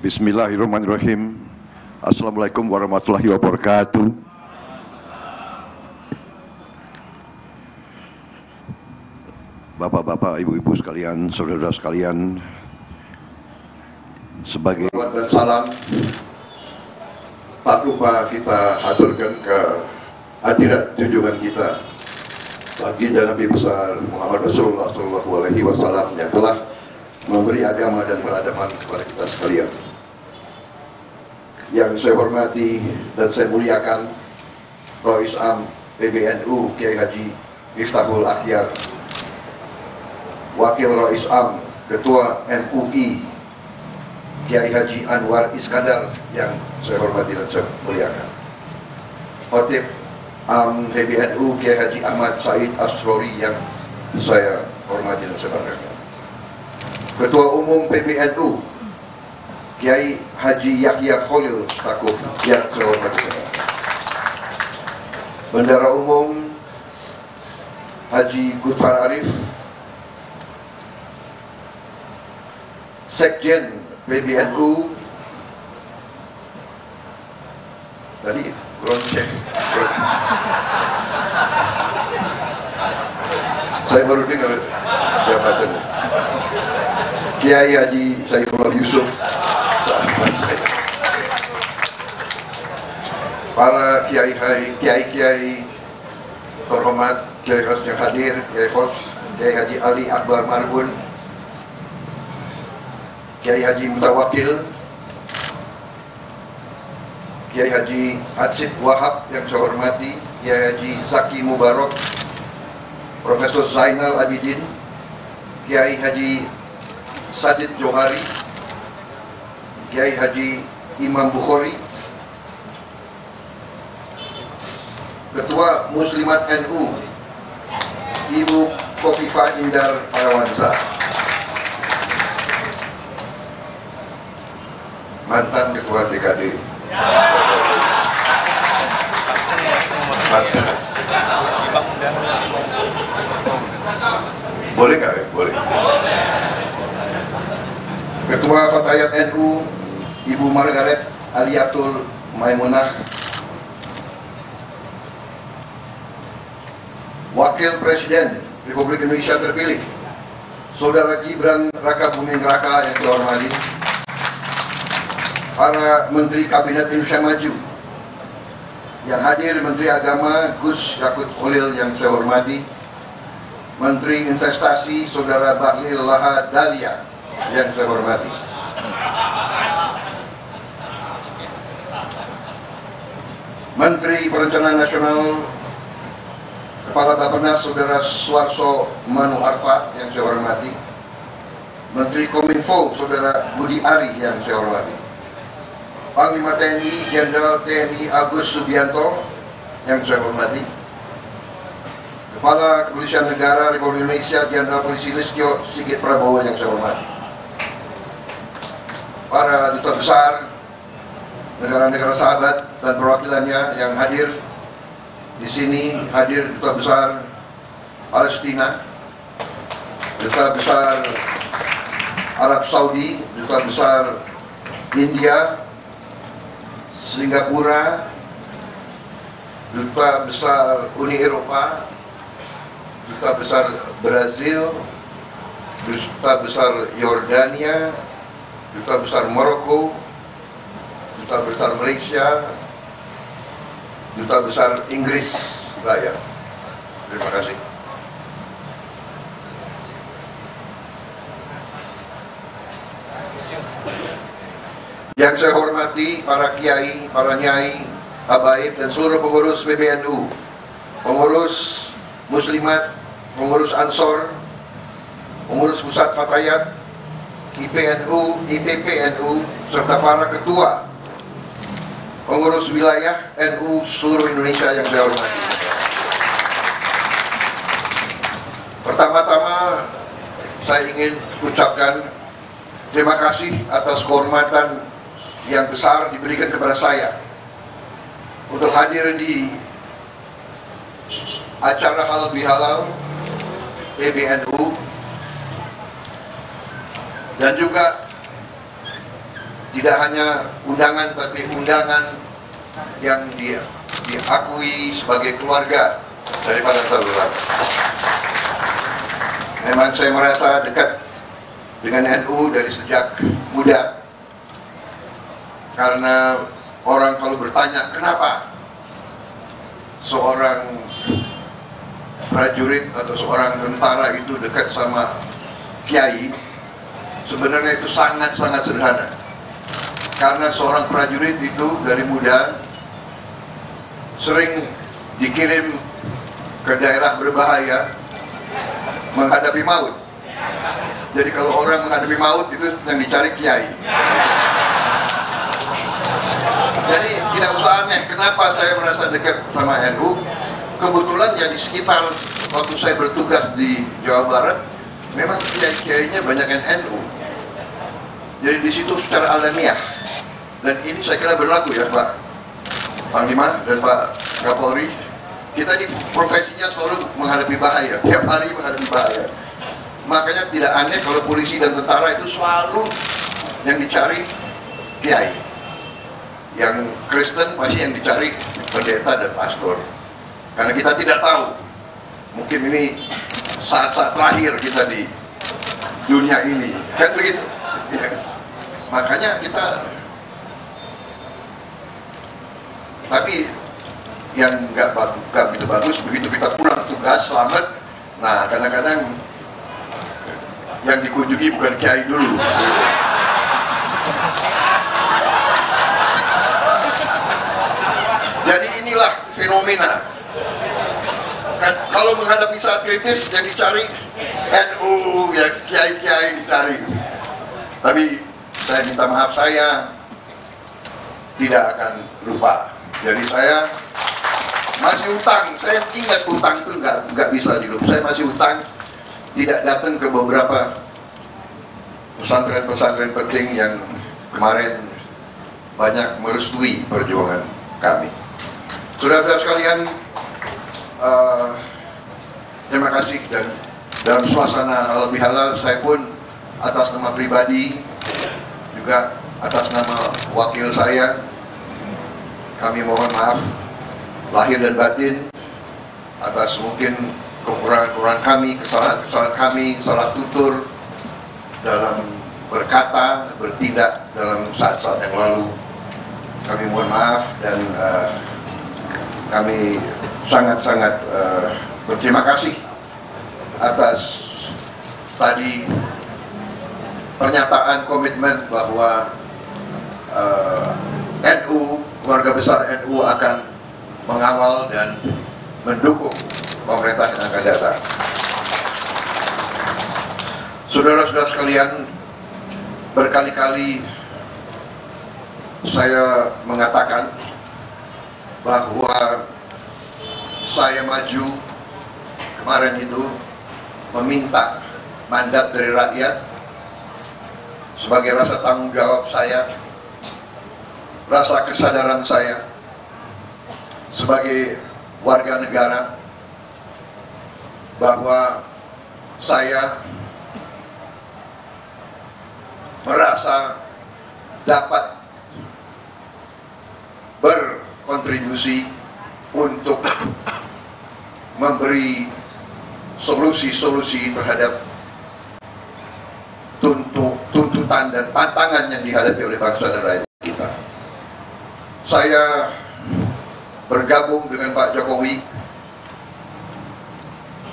Bismillahirrahmanirrahim. Assalamualaikum warahmatullahi wabarakatuh. Bapak-bapak, ibu-ibu sekalian, saudara-saudara sekalian, sebagai dan salam tak lupa kita aturkan ke hadirat junjungan kita baginda Nabi besar Muhammad Rasulullah SAW yang telah memberi agama dan peradaban kepada kita sekalian. Yang saya hormati dan saya muliakan Rois Am PBNU Kiai Haji Miftahul Akhyar, Wakil Rois Am Ketua MUI Kiai Haji Anwar Iskandar yang saya hormati dan saya muliakan, Khotib Am PBNU Kiai Haji Ahmad Said Asrori yang saya hormati dan saya banggakan, Ketua Umum PBNU Kiai Haji Yahya Khalil Stakuf yang saya hormati saya, Bendara Umum Haji Gutfar Arif, Sekjen PBNU tadi ground check. Saya baru dengar jabatan Kiai Haji Saifullah Yusuf, sahabat saya. Para kiai terhormat, kiai host yang hadir, Kiai Haji Ali Akbar Marbun, Kiai Haji Mutawakil, Kiai Haji Hatsib Wahab yang saya hormati, Kiai Haji Zaki Mubarak, Profesor Zainal Abidin, Kiai Haji Sadid Johari, Kiai Haji Imam Bukhari, Ketua Muslimat NU Ibu Khofifah Indar Parawansa, mantan Ketua TKD, mantan. Boleh nggak? Boleh. Ketua Fatayat NU Ibu Margaret Aliatul Maimunah, Wakil Presiden Republik Indonesia terpilih Saudara Gibran Rakabuming Raka yang saya hormati, para Menteri Kabinet Indonesia Maju yang hadir, Menteri Agama Gus Yakut Khalil yang saya hormati, Menteri Investasi Saudara Bahlil Laha Dalia yang saya hormati, Menteri Perencanaan Nasional Kepala Bappenas Saudara Suarso Manu Arfa yang saya hormati, Menteri Kominfo Saudara Budi Ari yang saya hormati, Panglima TNI Jenderal TNI Agus Subianto yang saya hormati, Kepala Kepolisian Negara Republik Indonesia Jenderal Polisi Listio Sigit Prabowo yang saya hormati, para duta besar negara-negara sahabat dan perwakilannya yang hadir di sini, hadir duta besar Palestina, duta besar Arab Saudi, duta besar India, Singapura, duta besar Uni Eropa, duta besar Brazil, duta besar Yordania, duta besar Maroko, duta besar Malaysia, duta besar Inggris Raya. Terima kasih. Yang saya hormati para kiai, para nyai, habaib dan seluruh pengurus PBNU, pengurus Muslimat, pengurus Ansor, pengurus Pusat Fatayat, IPNU, IPPNU, serta para ketua pengurus wilayah NU seluruh Indonesia yang saya hormati. Pertama-tama saya ingin ucapkan terima kasih atas kehormatan yang besar diberikan kepada saya untuk hadir di acara halal bihalal PBNU dan juga tidak hanya undangan, tapi undangan yang diakui sebagai keluarga daripada saudara. Memang saya merasa dekat dengan NU dari sejak muda, karena orang kalau bertanya kenapa seorang prajurit atau seorang tentara itu dekat sama kiai, sebenarnya itu sangat-sangat sederhana. Karena seorang prajurit itu dari muda sering dikirim ke daerah berbahaya menghadapi maut. Jadi kalau orang menghadapi maut itu yang dicari kiai. Jadi tidak usah aneh kenapa saya merasa dekat sama NU. Kebetulan ya di sekitar waktu saya bertugas di Jawa Barat, memang kiai-kiainya banyak yang NU. Jadi di situ secara alamiah, dan ini saya kira berlaku ya Pak Panglima dan Pak Kapolri, kita di profesinya selalu menghadapi bahaya, tiap hari menghadapi bahaya. Makanya tidak aneh kalau polisi dan tentara itu selalu yang dicari kiai. Yang Kristen pasti yang dicari pendeta dan pastor. Karena kita tidak tahu, mungkin ini saat-saat terakhir kita di dunia ini, kan begitu ya. Makanya kita, tapi yang nggak begitu bagus, begitu kita pulang tugas selamat, nah kadang-kadang yang dikunjungi bukan kiai dulu. Jadi inilah fenomena. Kan, kalau menghadapi saat kritis yang dicari NU, ya kiai-kiai dicari. Tapi saya minta maaf, saya tidak akan lupa. Jadi saya masih utang, saya ingat utang itu nggak bisa dilupa. Saya masih utang, tidak datang ke beberapa pesantren-pesantren penting yang kemarin banyak merestui perjuangan kami. Saudara-saudara sekalian, terima kasih, dan dalam suasana halal bihalal saya pun atas nama pribadi juga atas nama wakil saya, kami mohon maaf lahir dan batin atas mungkin kekurangan kami, kesalahan kami, salah tutur dalam berkata, bertindak dalam saat-saat yang lalu. Kami mohon maaf, dan kami sangat-sangat berterima kasih atas tadi pernyataan komitmen bahwa NU, keluarga besar NU akan mengawal dan mendukung pemerintah yang akan datang. Saudara-saudara sekalian, berkali-kali saya mengatakan bahwa saya maju kemarin itu meminta mandat dari rakyat sebagai rasa tanggung jawab saya, rasa kesadaran saya sebagai warga negara bahwa saya merasa dapat berkontribusi untuk memberi solusi-solusi terhadap tuntutan dan tantangan yang dihadapi oleh bangsa dan rakyat kita. Saya bergabung dengan Pak Jokowi,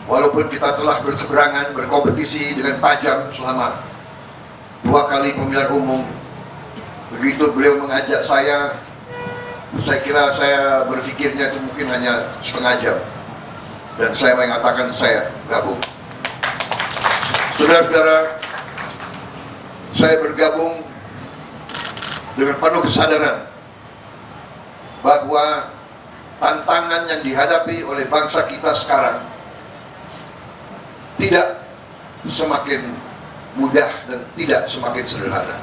walaupun kita telah berseberangan, berkompetisi dengan tajam selama 2 kali pemilihan umum. Begitu beliau mengajak saya kira saya berpikirnya itu mungkin hanya setengah jam, dan saya mengatakan saya gabung. Saudara-saudara, saya bergabung dengan penuh kesadaran bahwa tantangan yang dihadapi oleh bangsa kita sekarang tidak semakin mudah dan tidak semakin sederhana.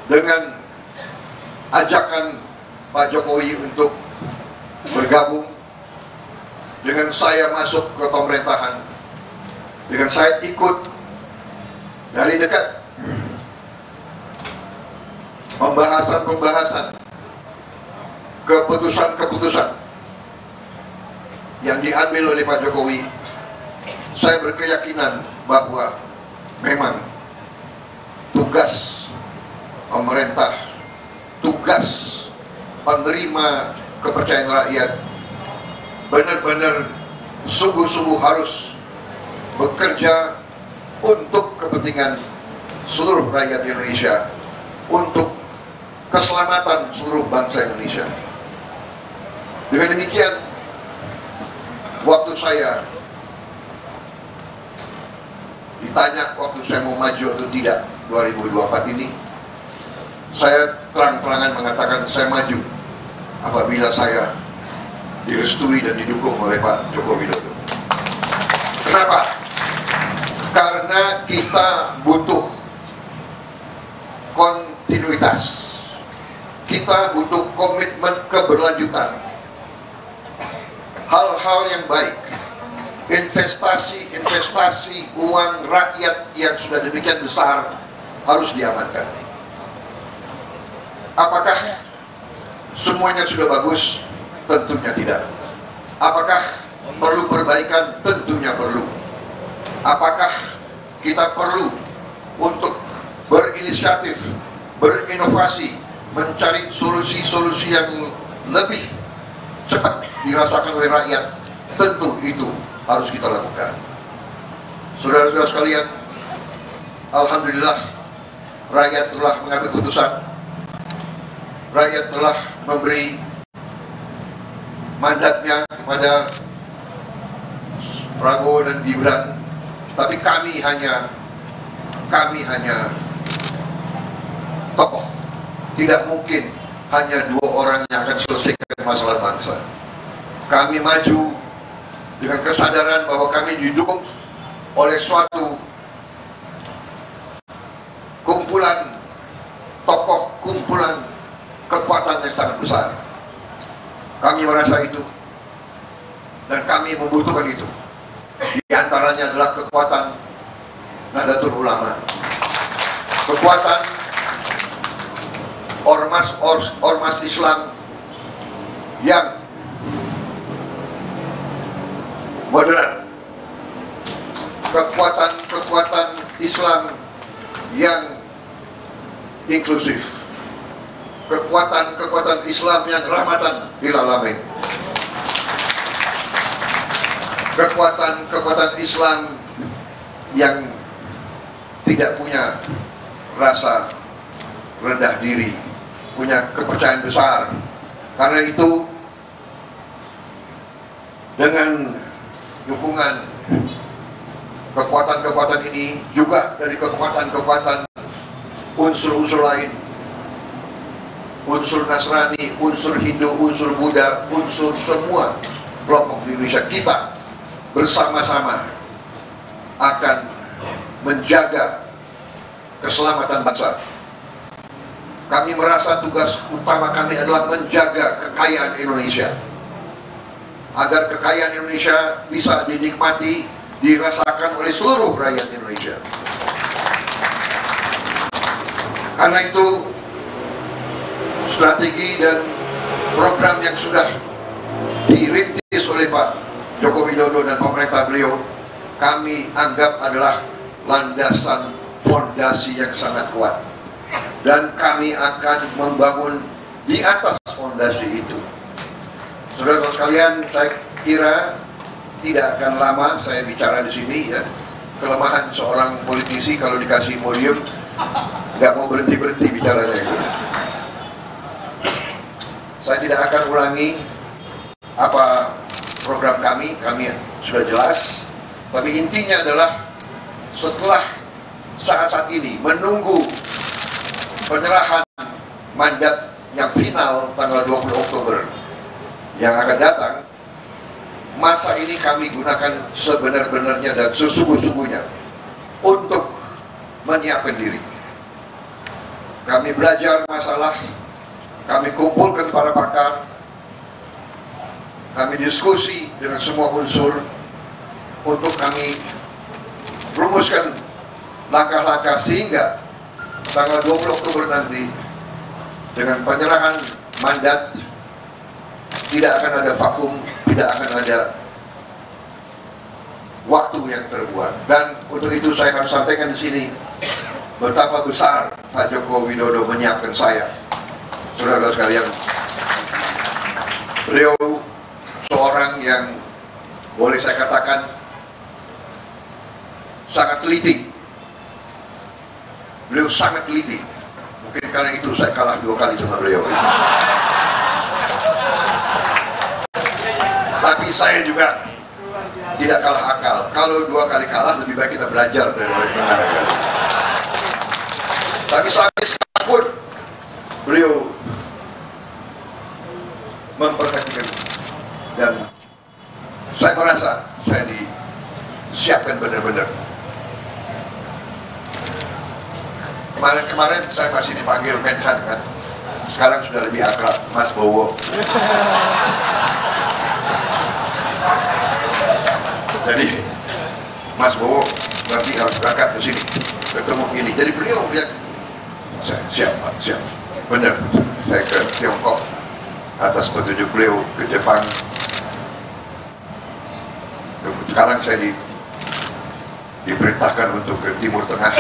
Dengan ajakan Pak Jokowi untuk bergabung, dengan saya masuk ke pemerintahan, dengan saya ikut dari dekat pembahasan-pembahasan, keputusan-keputusan yang diambil oleh Pak Jokowi, saya berkeyakinan bahwa memang tugas pemerintah, tugas penerima kepercayaan rakyat benar-benar sungguh-sungguh harus bekerja untuk kepentingan seluruh rakyat Indonesia, untuk keselamatan seluruh bangsa Indonesia. Dengan demikian, waktu saya ditanya waktu saya mau maju atau tidak 2024 ini, saya terang-terangan mengatakan saya maju apabila saya direstui dan didukung oleh Pak Joko Widodo. Kenapa? Karena kita butuh kontinuitas, kita butuh komitmen keberlanjutan, hal-hal yang baik, investasi uang rakyat yang sudah demikian besar harus diamankan. Apakah semuanya sudah bagus? Tentunya tidak. Apakah perlu perbaikan? Tentunya perlu. Apakah kita perlu untuk berinisiatif, berinovasi, mencari solusi-solusi yang lebih cepat dirasakan oleh rakyat? Tentu itu harus kita lakukan. Saudara-saudara sekalian, alhamdulillah rakyat telah mengambil keputusan. Rakyat telah memberi mandatnya kepada Prabowo dan Gibran, tapi kami hanya tokoh. Tidak mungkin hanya dua orang yang akan selesaikan masalah bangsa. Kami maju dengan kesadaran bahwa kami didukung oleh suatu kumpulan tokoh, kumpulan kekuatan yang sangat besar. Kami merasa itu dan kami membutuhkan itu. Di antaranya adalah kekuatan Nahdlatul Ulama, kekuatan ormas Islam yang moderat, kekuatan Islam yang inklusif, kekuatan Islam yang rahmatan lil alamin, kekuatan Islam yang tidak punya rasa rendah diri, punya kepercayaan besar. Karena itu, dengan dukungan kekuatan-kekuatan ini, juga dari kekuatan-kekuatan unsur-unsur lain, unsur Nasrani, unsur Hindu, unsur Buddha, unsur semua kelompok di Indonesia, kita bersama-sama akan menjaga keselamatan bangsa. Kami merasa tugas utama kami adalah menjaga kekayaan Indonesia, agar kekayaan Indonesia bisa dinikmati, dirasakan oleh seluruh rakyat Indonesia. Karena itu, strategi dan program yang sudah dirintis oleh Pak Joko Widodo dan pemerintah beliau, kami anggap adalah landasan fondasi yang sangat kuat, dan kami akan membangun di atas fondasi itu. Saudara-saudara sekalian, saya kira tidak akan lama saya bicara di sini, ya. Kelemahan seorang politisi kalau dikasih podium nggak mau berhenti bicaranya itu. Saya tidak akan ulangi apa program kami sudah jelas, tapi intinya adalah setelah saat ini menunggu penyerahan mandat yang final tanggal 20 Oktober yang akan datang, masa ini kami gunakan sebenar-benarnya dan sesungguh-sungguhnya untuk menyiapkan diri. Kami belajar masalah, kami kumpulkan para pakar, kami diskusi dengan semua unsur untuk kami rumuskan langkah-langkah sehingga tanggal 20 Oktober nanti dengan penyerahan mandat tidak akan ada vakum, tidak akan ada waktu yang terbuang. Dan untuk itu saya akan sampaikan di sini betapa besar Pak Joko Widodo menyiapkan saya. Saudara sekalian, beliau seorang yang boleh saya katakan sangat teliti. Beliau sangat teliti. Mungkin karena itu saya kalah 2 kali sama beliau. Tapi saya juga tidak kalah akal. Kalau 2 kali kalah, lebih baik kita belajar dari orang yang menang. Tapi sampai sekarang pun beliau memperhatikan, dan saya merasa saya disiapkan benar-benar. Kemarin saya masih dipanggil Menhan kan, sekarang sudah lebih akrab Mas Bowo. Jadi Mas Bowo nanti harus berangkat ke sini ketemu ini. Jadi beliau bilang, siap Pak, siap. Benar, saya ke Tiongkok atas petunjuk beliau, ke Jepang. Sekarang saya diperintahkan untuk ke Timur Tengah,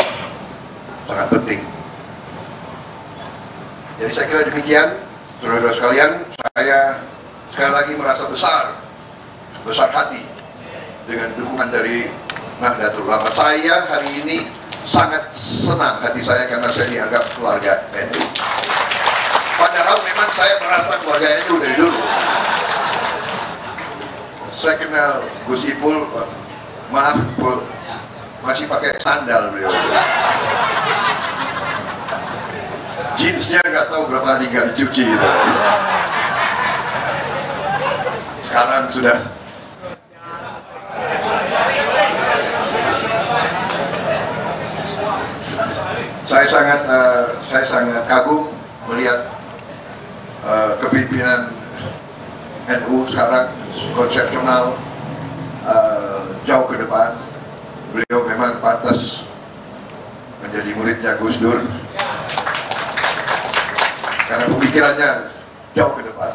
sangat penting. Jadi saya kira demikian, saudara-saudara sekalian. Saya sekali lagi merasa besar hati dengan dukungan dari Nahdlatul Ulama. Saya hari ini sangat senang hati saya karena saya dianggap keluarga NU. Padahal memang saya merasa keluarga NU dari dulu. Saya kenal Gus Ipul, maaf Ipul, masih pakai sandal beliau. Jeansnya nggak tahu berapa hari nggak dicuci gitu. Sekarang sudah saya sangat kagum melihat kepemimpinan NU sekarang konsepsional, jauh ke depan. Beliau memang pantas menjadi muridnya Gus Dur karena pemikirannya jauh ke depan.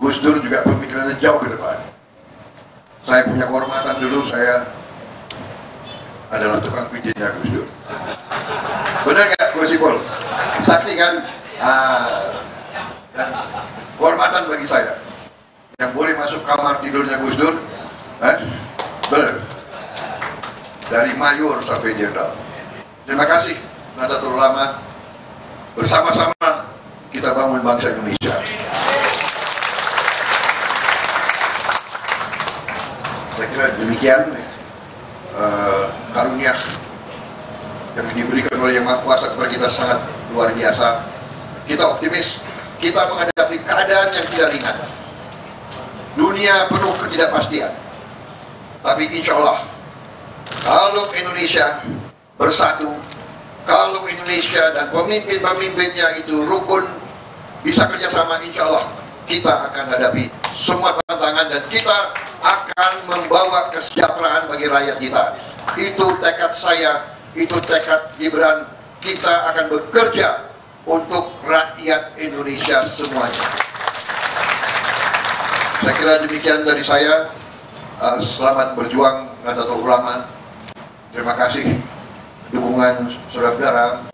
Gus Dur juga pemikirannya jauh ke depan. Saya punya kehormatan, dulu saya adalah tukang pijitnya Gus Dur. Benar nggak Gus Ipul? Saksi kan? Dan kehormatan bagi saya yang boleh masuk kamar tidurnya Gus Dur, benar, dari mayor sampai jenderal. Terima kasih Nahdlatul Ulama, bersama-sama kita bangun bangsa Indonesia. Saya kira demikian karunia yang diberikan oleh Yang Maha Kuasa kepada kita sangat luar biasa. Kita optimis, kita menghadapi keadaan yang tidak ringan. Dunia penuh ketidakpastian. Tapi insya Allah, kalau Indonesia bersatu, kalau Indonesia dan pemimpin-pemimpinnya itu rukun, bisa kerjasama, insya Allah kita akan hadapi semua tantangan dan kita akan membawa kesejahteraan bagi rakyat kita. Itu tekad saya, itu tekad Gibran. Kita akan bekerja untuk rakyat Indonesia semuanya. Saya kira demikian dari saya. Selamat berjuang Nahdlatul Ulama. Terima kasih dukungan saudara-saudara.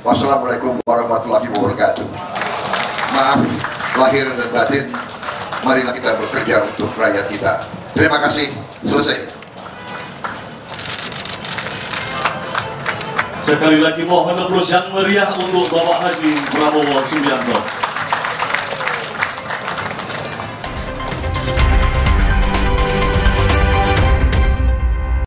Wassalamualaikum warahmatullahi wabarakatuh. Maaf lahir dan batin. Marilah kita bekerja untuk rakyat kita. Terima kasih. Selesai. Sekali lagi mohon aplaus yang meriah untuk Bapak Haji Prabowo Subianto.